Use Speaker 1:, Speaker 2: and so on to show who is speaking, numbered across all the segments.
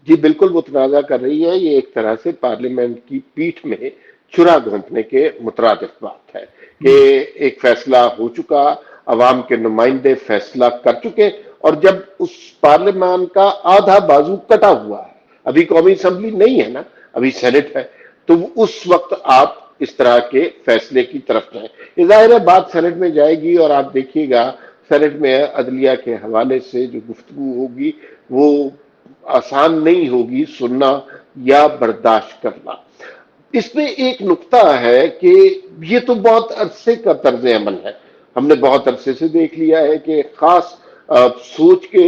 Speaker 1: جی بالکل وہ تنازع کر رہی ہے، یہ ایک طرح سے پارلیمنٹ کی پیٹھ میں چھرا گھونپنے کے مترادف بات ہے کہ ایک فیصلہ ہو چکا، عوام کے نمائندے فیصلہ کر چکے، اور جب اس پارلیمان کا آدھا بازو کٹا ہوا ہے، ابھی قومی اسمبلی نہیں ہے نا، ابھی سینٹ ہے، تو اس وقت آپ اس طرح کے فیصلے کی طرف جائیں۔ یہ ظاہر ہے بات سینٹ میں جائے گی، اور آپ دیکھیے گا سینٹ میں عدلیہ کے حوالے سے جو گفتگو ہوگی وہ آسان نہیں ہوگی سننا یا برداشت کرنا۔ اس میں ایک نقطہ ہے کہ یہ تو بہت عرصے کا طرز عمل ہے، ہم نے بہت عرصے سے دیکھ لیا ہے کہ خاص سوچ کے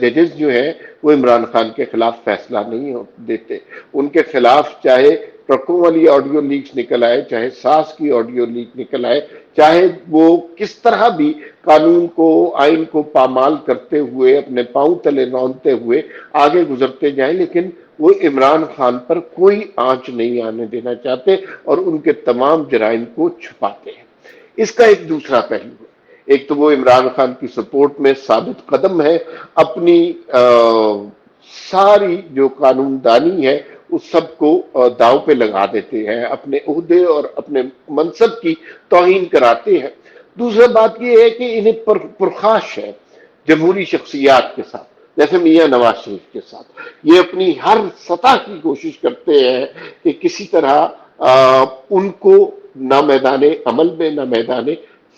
Speaker 1: ججز جو ہیں وہ عمران خان کے خلاف فیصلہ نہیں دیتے، ان کے خلاف چاہے ٹرکوں والی آڈیو لیکس نکل آئے، چاہے ساس کی آڈیو لیک نکل آئے، چاہے وہ کس طرح بھی قانون کو آئین کو پامال کرتے ہوئے اپنے پاؤں تلے رونتے ہوئے آگے گزرتے جائیں، لیکن وہ عمران خان پر کوئی آنچ نہیں آنے دینا چاہتے اور ان کے تمام جرائم کو چھپاتے ہیں۔ اس کا ایک دوسرا پہلو ہے، ایک تو وہ عمران خان کی سپورٹ میں ثابت قدم ہے، اپنی ساری جو قانون دانی ہے اس سب کو داؤ پہ لگا دیتے ہیں، اپنے عہدے اور اپنے منصب کی توہین کراتے ہیں۔ دوسرا بات یہ ہے کہ انہیں پرخاش ہے جمہوری شخصیات کے ساتھ، جیسے میاں نواز شریف کے ساتھ، یہ اپنی ہر سطح کی کوشش کرتے ہیں کہ کسی طرح ان کو نہ میدان عمل میں نہ میدان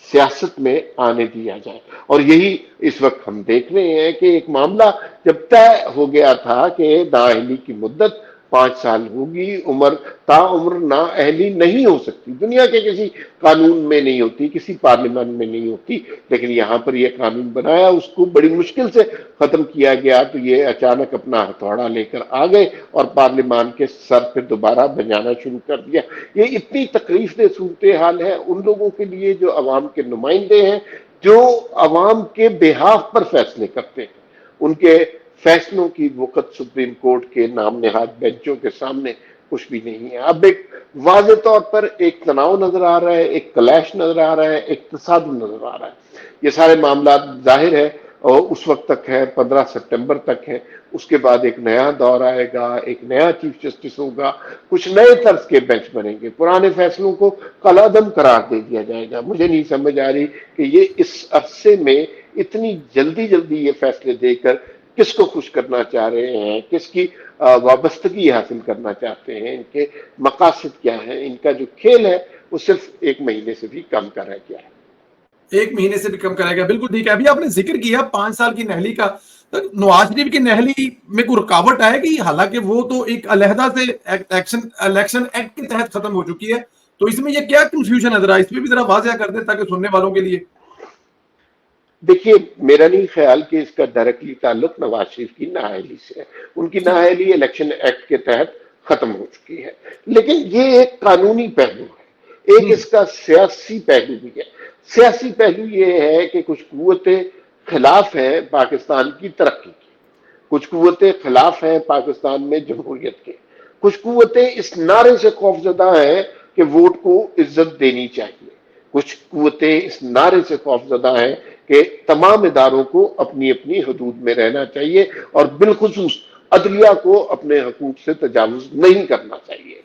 Speaker 1: سیاست میں آنے دیا جائے، اور یہی اس وقت ہم دیکھ رہے ہیں کہ ایک معاملہ جب طے ہو گیا تھا کہ نااہلی کی مدت 5 سال ہوگی، عمر تا عمر نااہلی نہیں ہو سکتی، دنیا کے کسی قانون میں نہیں ہوتی، کسی پارلیمان میں نہیں ہوتی، لیکن یہاں پر یہ قانون بنایا، اس کو بڑی مشکل سے ختم کیا گیا، تو یہ اچانک اپنا ہتھوڑا لے کر آ گئے اور پارلیمان کے سر پہ دوبارہ بجانا شروع کر دیا۔ یہ اتنی تکلیف دہ صورتحال ہے ان لوگوں کے لیے جو عوام کے نمائندے ہیں، جو عوام کے بہاف پر فیصلے کرتے ہیں، ان کے فیصلوں کی وقت سپریم کورٹ کے نام نہاد بینچوں کے سامنے کچھ بھی نہیں ہے۔ اب ایک واضح طور پر ایک تناؤ نظر آ رہا ہے، ایک کلیش نظر آ رہا ہے، ایک تصادم نظر آ رہا ہے۔ یہ سارے معاملات ظاہر ہے اور اس وقت تک ہے، 15 سپٹمبر تک ہے، اس کے بعد ایک نیا دور آئے گا، ایک نیا چیف جسٹس ہوگا، کچھ نئے طرز کے بینچ بنیں گے، پرانے فیصلوں کو کالعدم قرار دے دیا جائے گا۔ مجھے نہیں سمجھ آ رہی کہ یہ اس عرصے میں اتنی جلدی یہ فیصلے دے کر کس کو خوش کرنا چاہ رہے ہیں، کس کی وابستگی حاصل کرنا چاہتے ہیں، ان کے مقاصد کیا ہیں، ان کا جو کھیل ہے وہ صرف 1 مہینے سے بھی کم کا رہ گیا ہے۔
Speaker 2: 1 مہینے سے بھی کم کرائے گا، بالکل ٹھیک ہے۔ ابھی آپ نے ذکر کیا 5 سال کی نہلی کا، نواز شریف کی نہلی میں کوئی رکاوٹ آئے گی؟ حالانکہ وہ تو ایک علیحدہ سے الیکشن ایکٹ کے تحت ختم ہو چکی ہے، تو اس میں یہ کیا کنفیوژن نظر آئے، اس پہ بھی ذرا واضح کر دیں تاکہ سننے والوں کے لیے۔
Speaker 1: دیکھیے میرا نہیں خیال کہ اس کا ڈائریکٹلی تعلق نواز شریف کی نااہلی سے ہے، ان کی نااہلی الیکشن ایکٹ کے تحت ختم ہو چکی ہے، لیکن یہ ایک قانونی پہلو ہے، ایک اس کا سیاسی پہلو بھی ہے۔ سیاسی پہلو یہ ہے کہ کچھ قوتیں خلاف ہیں پاکستان کی ترقی کی، کچھ قوتیں خلاف ہیں پاکستان میں جمہوریت کے، کچھ قوتیں اس نعرے سے خوفزدہ ہیں کہ ووٹ کو عزت دینی چاہیے، کچھ قوتیں اس نعرے سے خوفزدہ ہیں کہ تمام اداروں کو اپنی اپنی حدود میں رہنا چاہیے اور بالخصوص عدلیہ کو اپنے حقوق سے تجاوز نہیں کرنا چاہیے۔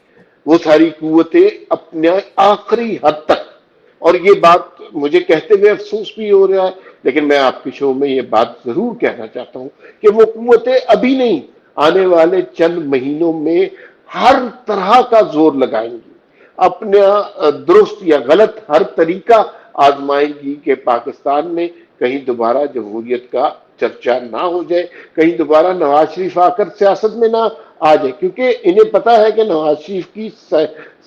Speaker 1: وہ ساری قوتیں اپنے آخری حد تک، اور یہ بات مجھے کہتے ہوئے افسوس بھی ہو رہا ہے، لیکن میں آپ کے شو میں یہ بات ضرور کہنا چاہتا ہوں کہ وہ قوتیں ابھی نہیں، آنے والے چند مہینوں میں ہر طرح کا زور لگائیں گی، اپنا درست یا غلط ہر طریقہ آزمائیں گی کہ پاکستان میں کہیں دوبارہ جمہوریت کا چرچا نہ ہو جائے، کہیں دوبارہ نواز شریف آ کر سیاست میں نہ آ جائے، کیونکہ انہیں پتا ہے کہ نواز شریف کی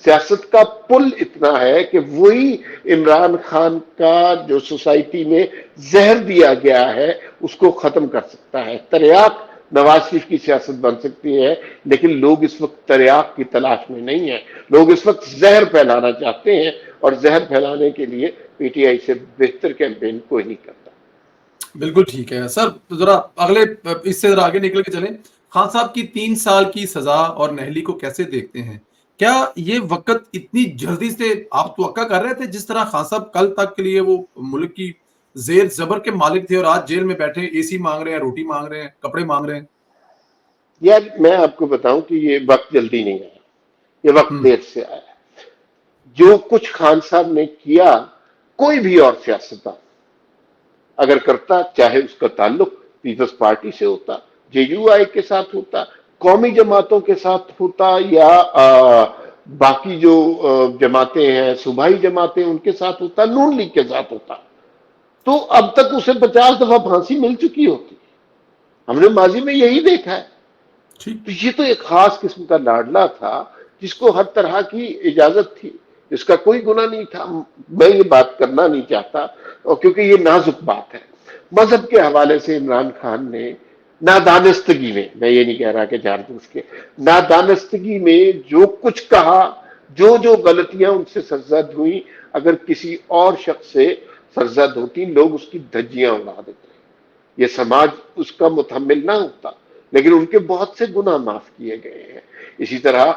Speaker 1: سیاست کا پل اتنا ہے کہ وہی عمران خان کا جو سوسائٹی میں زہر دیا گیا ہے اس کو ختم کر سکتا ہے۔ تریاق نواز شریف کی سیاست بن سکتی ہے، لیکن لوگ اس وقت تریاق کی تلاش میں نہیں ہیں، لوگ اس وقت زہر پھیلانا چاہتے ہیں، اور زہر پھیلانے کے لیے پی ٹی آئی سے بہتر کیمپین کوئی نہیں کرتا۔
Speaker 2: بالکل ٹھیک ہے سر، ذرا اگلے اس سے ذرا آگے نکل کے چلیں۔ خان صاحب کی 3 سال کی سزا اور نہلی کو کیسے دیکھتے ہیں؟ کیا یہ وقت اتنی جلدی سے آپ توقع کر رہے تھے؟ جس طرح خان صاحب کل تک کے لیے وہ ملک کی زیر زبر کے مالک تھے اور آج جیل میں بیٹھے اے سی مانگ رہے ہیں، روٹی مانگ رہے ہیں، کپڑے مانگ رہے ہیں۔
Speaker 1: یار میں آپ کو بتاؤں کہ یہ وقت جلدی نہیں آیا، یہ وقت
Speaker 2: ہوں
Speaker 1: دیر سے آیا۔ جو کچھ خان صاحب نے کیا، کوئی بھی اور سیاستدان اگر کرتا، چاہے اس کا تعلق پیپلز پارٹی سے ہوتا، جے یو آئی کے ساتھ ہوتا، قومی جماعتوں کے ساتھ ہوتا، یا باقی جو جماعتیں ہیں، صوبائی جماعتیں، ان کے ساتھ ہوتا، نون لیگ کے ساتھ ہوتا، تو اب تک اسے 50 دفعہ پھانسی مل چکی ہوتی۔ ہم نے ماضی میں یہی دیکھا ہے۔
Speaker 2: ٹھیک
Speaker 1: تو یہ تو ایک خاص قسم کا لاڈلا تھا، جس کو ہر طرح کی اجازت تھی، اس کا کوئی گناہ نہیں تھا۔ میں یہ بات کرنا نہیں چاہتا، اور کیونکہ یہ نازک بات ہے۔ مذہب کے حوالے سے عمران خان نے نادانستگی میں یہ نہیں کہہ رہا کہ جان بوجھ کے، نادانستگی میں جو کچھ کہا، جو غلطیاں ان سے سرزد ہوئی، اگر کسی اور شخص سے سرزد ہوتی، لوگ اس کی دھجیاں اڑا دیتے، یہ سماج اس کا متحمل نہ ہوتا، لیکن ان کے بہت سے گناہ معاف کیے گئے ہیں۔ اسی طرح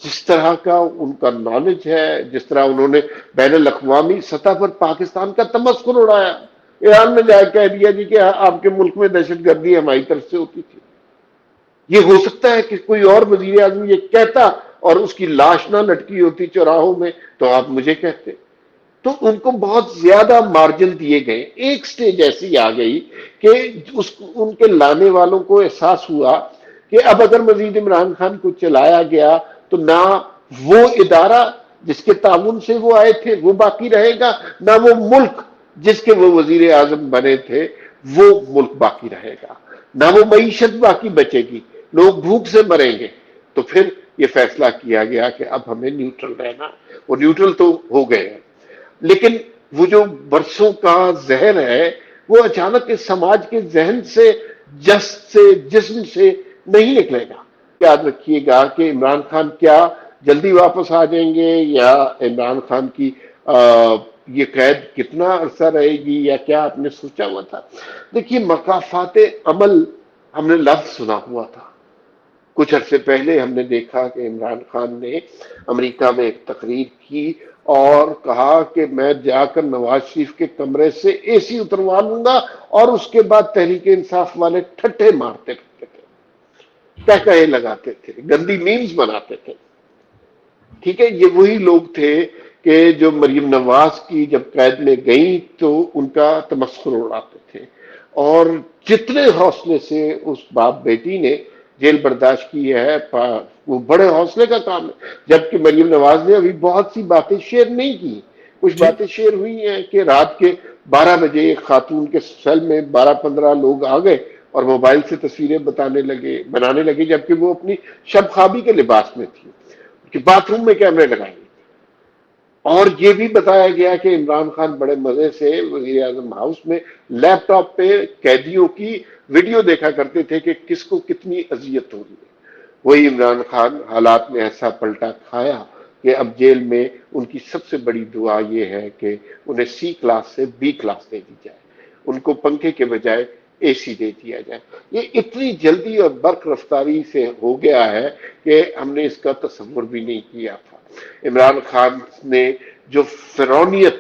Speaker 1: جس طرح کا ان کا نالج ہے، جس طرح انہوں نے بین الاقوامی سطح پر پاکستان کا تمسخر اڑایا، ایران میں جا کے کہہ دیا جی کہ آپ کے ملک میں دہشت گردی ہماری طرف سے ہوتی تھی۔ یہ ہو سکتا ہے کہ کوئی اور وزیر اعظم یہ کہتا اور اس کی لاش نہ لٹکی ہوتی چوراہوں میں، تو آپ مجھے کہتے۔ تو ان کو بہت زیادہ مارجن دیے گئے۔ ایک سٹیج ایسی آ گئی کہ ان کے لانے والوں کو احساس ہوا کہ اب اگر مزید عمران خان کو چلایا گیا تو نہ وہ ادارہ جس کے تعاون سے وہ آئے تھے وہ باقی رہے گا، نہ وہ ملک جس کے وہ وزیر اعظم بنے تھے وہ ملک باقی رہے گا، نہ وہ معیشت باقی بچے گی، لوگ بھوک سے مریں گے۔ تو پھر یہ فیصلہ کیا گیا کہ اب ہمیں نیوٹرل رہنا، وہ نیوٹرل تو ہو گئے ہیں، لیکن وہ جو برسوں کا زہر ہے وہ اچانک اس سماج کے ذہن سے، جسم سے نہیں نکلے گا۔ یاد رکھیے گا کہ عمران خان کیا جلدی واپس آ جائیں گے، یا عمران خان کی یہ قید کتنا عرصہ رہے گی، یا کیا آپ نے سوچا ہوا تھا؟ دیکھیے، مقافات عمل ہم نے لفظ سنا ہوا تھا۔ کچھ عرصے پہلے ہم نے دیکھا کہ عمران خان نے امریکہ میں ایک تقریر کی اور کہا کہ میں جا کر نواز شریف کے کمرے سے اے سی اتروا لوں گا، اور اس کے بعد تحریک انصاف والے ٹھٹھے مارتے رہتے تھے، کہے لگاتے تھے، گندی میمز بناتے تھے۔ ٹھیک ہے، یہ وہی لوگ تھے کہ جو مریم نواز کی جب قید میں گئیں تو ان کا تمسخر اڑاتے تھے، اور جتنے حوصلے سے اس باپ بیٹی نے جیل برداشت کی ہے، وہ بڑے حوصلے کا کام ہے۔ جبکہ مریم نواز نے ابھی بہت سی باتیں شیئر نہیں کی، کچھ
Speaker 2: ٹھیک
Speaker 1: باتیں شیئر ہوئی ہیں کہ رات کے 12 بجے ایک خاتون کے سیل میں 12-15 لوگ آ گئے اور موبائل سے تصویریں بنانے لگے، جبکہ وہ اپنی شب خوابی کے لباس میں تھی، کہ باتھ روم میں کیمرے لگائیں گے۔ اور یہ بھی بتایا گیا کہ عمران خان بڑے مزے سے وزیر اعظم ہاؤس میں لیپ ٹاپ پہ قیدیوں کی ویڈیو دیکھا کرتے تھے کہ کس کو کتنی اذیت ہو رہی ہے۔ وہی عمران خان حالات میں ایسا پلٹا کھایا کہ اب جیل میں ان کی سب سے بڑی دعا یہ ہے کہ انہیں سی کلاس سے بی کلاس دے دی جائے، ان کو پنکھے کے بجائے اے سی دے دیا جائے۔ یہ اتنی جلدی اور برق رفتاری سے ہو گیا ہے کہ ہم نے اس کا تصور بھی نہیں کیا تھا۔ عمران خان نے جو فرعونیت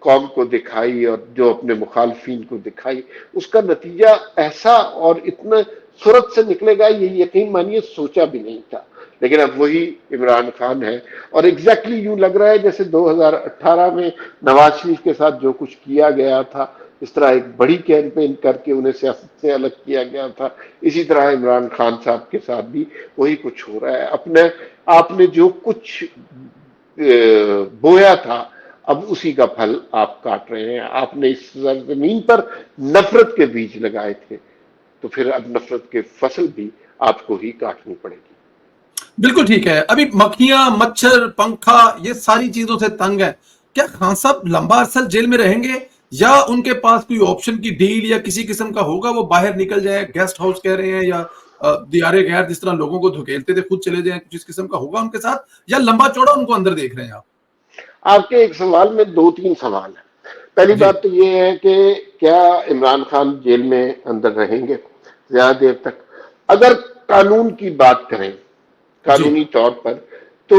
Speaker 1: قوم کو دکھائی اور جو اپنے مخالفین کو دکھائی، اس کا نتیجہ ایسا اور اتنا صورت سے نکلے گا یہ یقین مانیے سوچا بھی نہیں تھا۔ لیکن اب وہی عمران خان ہے، اور ایگزیکٹلی یوں لگ رہا ہے جیسے 2018 میں نواز شریف کے ساتھ جو کچھ کیا گیا تھا، اس طرح ایک بڑی کیمپین کر کے انہیں سیاست سے الگ کیا گیا تھا، اسی طرح عمران خان صاحب کے ساتھ بھی وہی کچھ ہو رہا ہے۔ آپ نے جو کچھ بویا تھا، اب اسی کا پھل آپ کاٹ رہے ہیں۔ آپ نے اس زمین پر نفرت کے بیج لگائے تھے، تو پھر اب نفرت کے فصل بھی آپ کو ہی کاٹنی پڑے گی۔
Speaker 2: بالکل ٹھیک ہے۔ ابھی مکھیاں، مچھر، پنکھا، یہ ساری چیزوں سے تنگ ہے، کیا خان صاحب لمبا عرصہ جیل میں رہیں گے، یا ان کے پاس کوئی آپشن کی ڈیل یا کسی قسم کا ہوگا، وہ باہر نکل جائے، گیسٹ ہاؤس کہہ رہے ہیں، یا دیارے غیر جس طرح لوگوں کو دھکیلتے تھے خود چلے جائیں، کچھ قسم کا ہوگا ان کے ساتھ، یا لمبا چوڑا ان کو اندر دیکھ رہے ہیں آپ؟
Speaker 1: آپ کے ایک سوال میں 2-3 سوال ہیں۔ پہلی
Speaker 2: جی
Speaker 1: بات تو یہ ہے کہ کیا عمران خان جیل میں اندر رہیں گے زیادہ دیر تک؟ اگر قانون کی بات کریں،
Speaker 2: جی
Speaker 1: قانونی طور پر، تو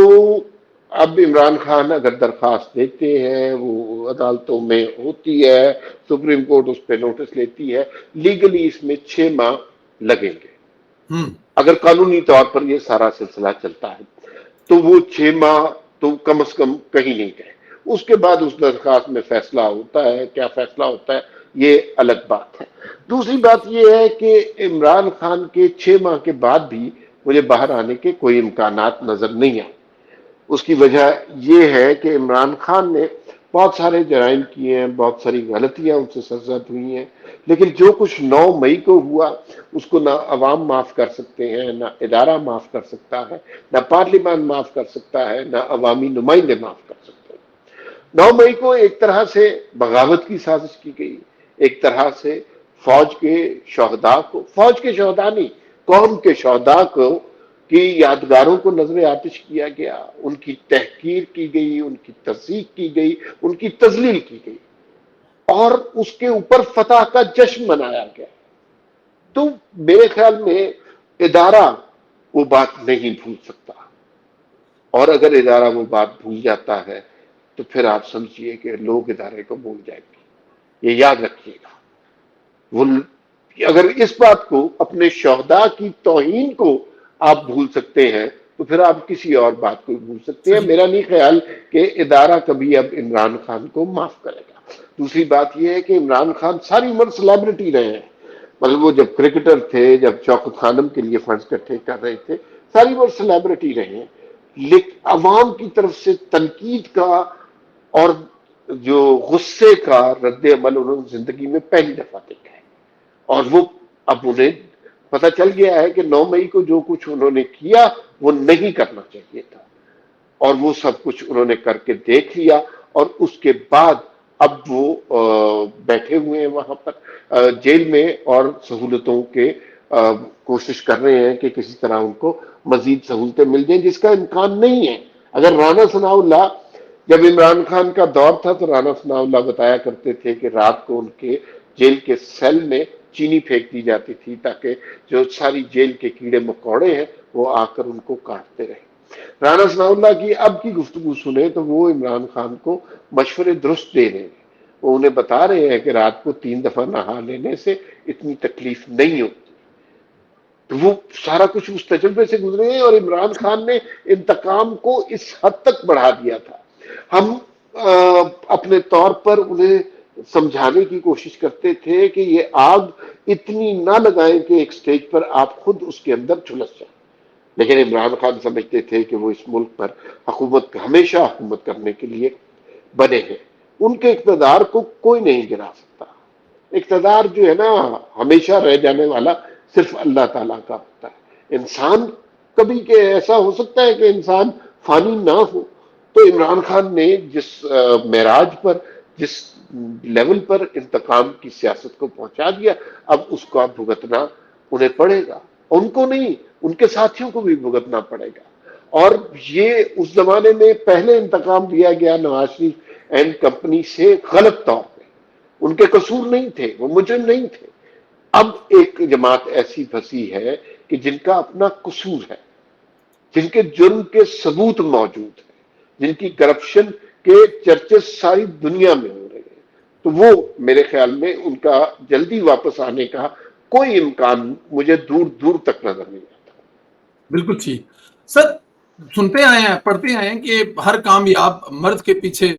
Speaker 1: اب عمران خان اگر درخواست دیتے ہیں، وہ عدالتوں میں ہوتی ہے، سپریم کورٹ اس پہ نوٹس لیتی ہے، لیگلی اس میں 6 ماہ لگیں گے۔ اگر قانونی طور پر یہ سارا سلسلہ چلتا ہے تو وہ 6 ماہ تو کم از کم کہیں نہیں گئے. اس کے بعد اس درخواست میں فیصلہ ہوتا ہے، کیا فیصلہ ہوتا ہے یہ الگ بات ہے. دوسری بات یہ ہے کہ عمران خان کے 6 ماہ کے بعد بھی مجھے باہر آنے کے کوئی امکانات نظر نہیں آئے. اس کی وجہ یہ ہے کہ عمران خان نے بہت سارے جرائم کیے ہیں، بہت ساری غلطیاں ان سے سرزد ہوئی ہیں، لیکن جو کچھ 9 مئی کو ہوا اس کو نہ عوام معاف کر سکتے ہیں، نہ ادارہ معاف کر سکتا ہے، نہ پارلیمان معاف کر سکتا ہے، نہ عوامی نمائندے معاف کر سکتے ہیں. 9 مئی کو ایک طرح سے بغاوت کی سازش کی گئی، ایک طرح سے فوج کے شہداء کو، فوج کے شہداء نہیں، قوم کے شہداء کو کی یادگاروں کو نظر آتش کیا گیا، ان کی تحقیر کی گئی، ان کی تصدیق کی گئی، ان کی تذلیل کی گئی اور اس کے اوپر فتح کا جشن منایا گیا. تو میرے خیال میں ادارہ وہ بات نہیں بھول سکتا، اور اگر ادارہ وہ بات بھول جاتا ہے تو پھر آپ سمجھیے کہ لوگ ادارے کو بھول جائیں گے. یہ یاد رکھیے گا، وہ اگر اس بات کو، اپنے شہداء کی توہین کو آپ بھول سکتے ہیں تو پھر آپ کسی اور بات کو بھول سکتے ہیں. میرا نہیں خیال کہ ادارہ کبھی اب عمران خان کو معاف کرے گا. دوسری بات یہ ہے کہ عمران خان ساری عمر سیلیبریٹی رہے ہیں، مطلب وہ جب کرکٹر تھے، جب شوکت خانم کے لیے فنڈز اکٹھے کر رہے تھے، ساری عمر سیلیبریٹی رہے ہیں، لیکن عوام کی طرف سے تنقید کا اور جو غصے کا رد عمل انہوں نے زندگی میں پہلی دفعہ دیکھا ہے. اور وہ اب انہیں پتہ چل گیا ہے کہ 9 مئی کو جو کچھ انہوں نے کیا وہ نہیں کرنا چاہیے تھا، اور وہ سب کچھ انہوں نے کر کے دیکھ لیا. اور اس کے بعد اب وہ بیٹھے ہوئے ہیں وہاں پر جیل میں، اور سہولتوں کے کوشش کر رہے ہیں کہ کسی طرح ان کو مزید سہولتیں مل جائیں، جس کا امکان نہیں ہے. اگر رانا ثناء اللہ، جب عمران خان کا دور تھا تو رانا ثناء اللہ بتایا کرتے تھے کہ رات کو ان کے جیل کے سیل میں چینی پھینک دی جاتی تھی تاکہ جو ساری جیل کے کیڑے مکوڑے ہیں وہ آ کر ان کو کاٹتے رہے. رانا ثناء اللہ کی اب کی گفتگو سنیں تو وہ عمران خان کو مشورے درست دے رہے ہیں. وہ انہیں بتا رہے ہیں کہ رات کو 3 دفعہ نہا لینے سے اتنی تکلیف نہیں ہوتی. تو وہ سارا کچھ اس تجربے سے گزرے ہیں، اور عمران خان نے انتقام کو اس حد تک بڑھا دیا تھا. ہم اپنے طور پر انہیں سمجھانے کی کوشش کرتے تھے کہ یہ آگ اتنی نہ لگائیں کہ ایک سٹیج پر آپ خود اس کے اندر جھلس جائیں. لیکن عمران خان سمجھتے تھے کہ وہ اس ملک پر ہمیشہ حکومت کرنے کے لیے بنے ہیں. ان کے اقتدار کو کوئی نہیں گرا سکتا. اقتدار جو ہے نا ہمیشہ رہ جانے والا صرف اللہ تعالیٰ کا ہوتا ہے. انسان کبھی کہ ایسا ہو سکتا ہے کہ انسان فانی نہ ہو. تو عمران خان نے جس معراج پر، جس لیول پر انتقام کی سیاست کو پہنچا دیا، اب اس کو بھگتنا انہیں پڑے گا. ان کو نہیں، ان کے ساتھیوں کو بھی بھگتنا پڑے گا. اور یہ اس زمانے میں پہلے انتقام دیا گیا نواز شریف اینڈ کمپنی سے غلط طور پہ. ان کے قصور نہیں تھے، وہ مجرم نہیں تھے. اب ایک جماعت ایسی پھنسی ہے کہ جن کا اپنا قصور ہے، جن کے جرم کے ثبوت موجود ہیں، جن کی کرپشن کے چرچے ساری دنیا میں ہو رہے ہیں. تو وہ میرے خیال میں ان کا جلدی واپس آنے کا کوئی امکان مجھے دور دور تک نظر نہیں آتا.
Speaker 2: بالکل ٹھیک. سر، سنتے آئے ہیں، پڑھتے آئے ہیں کہ ہر کامیاب مرد کے پیچھے